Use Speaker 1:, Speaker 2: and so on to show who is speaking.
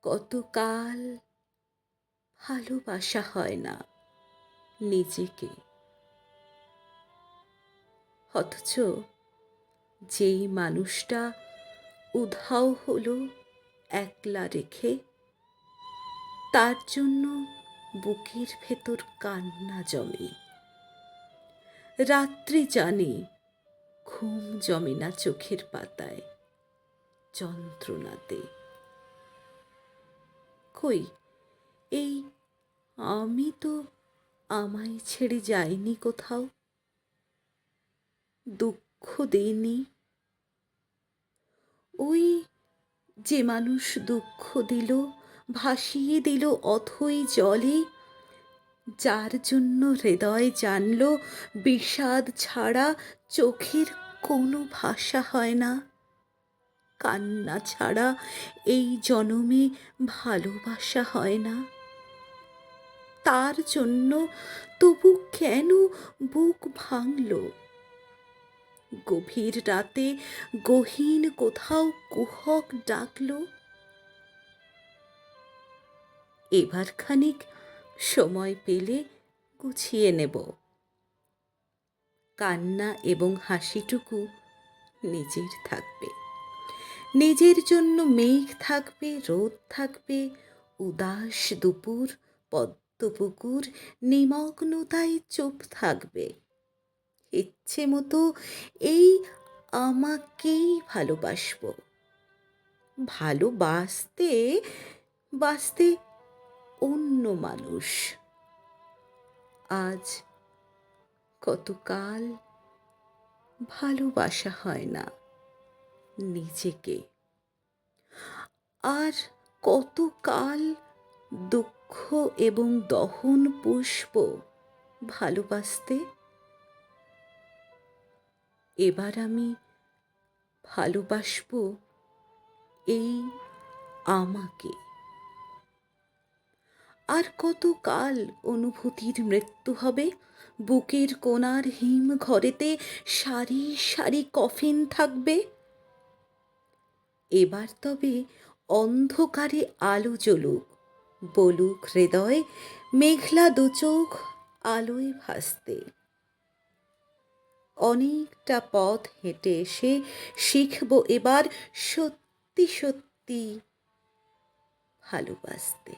Speaker 1: কতকাল ভালোবাসা হয় না নিজেকে, অথচ যেই মানুষটা উধাও হলো একলা রেখে, তার জন্য বুকের ভেতর কান্না জমে। রাত্রি জানে ঘুম জমে না চোখের পাতায় যন্ত্রণাতে। কই এই আমি তো আমায় ছেড়ে যাইনি কোথাও, দুঃখ দেইনি। ওই যে মানুষ দুঃখ দিল, ভাসিয়ে দিল অথই জলে, যার জন্য হৃদয় জানল বিষাদ ছাড়া চোখের কোনো ভাষা হয় না, কান্না ছাড়া এই জনমে ভালোবাসা হয় না। তার জন্য তবু কেন বুক ভাঙল? গভীর রাতে গহীন কোথাও কুহক ডাকল। এবার খানিক সময় পেলে গুছিয়ে নেব, কান্না এবং হাসিটুকু নিজের থাকবে। নিজের জন্য মেঘ থাকবে, রোদ থাকবে, উদাস দুপুর, পদ্মপুকুর নিমগ্নতায় চুপ থাকবে। ইচ্ছে মতো এই আমাকেই ভালোবাসব, ভালোবাসতে বাসতে অন্য মানুষ। আজ কতকাল ভালোবাসা হয় না নিজেকে, আর কতকাল দুঃখ এবং দহন পুষ্প ভালোবাসতে। এবার আমি ভালোবাসব এই আমাকে। আর কতকাল অনুভূতির মৃত্যু হবে, বুকের কোণার হিম ঘরেতে সারি সারি কফিন থাকবে। এবার তবে অন্ধকারে আলো জ্বলুক, বলুক হৃদয় মেঘলা দুচোখ আলোয় ভাসতে। অনেকটা পথ হেঁটে এসে শিখব এবার সত্যি সত্যি ভালোবাসতে।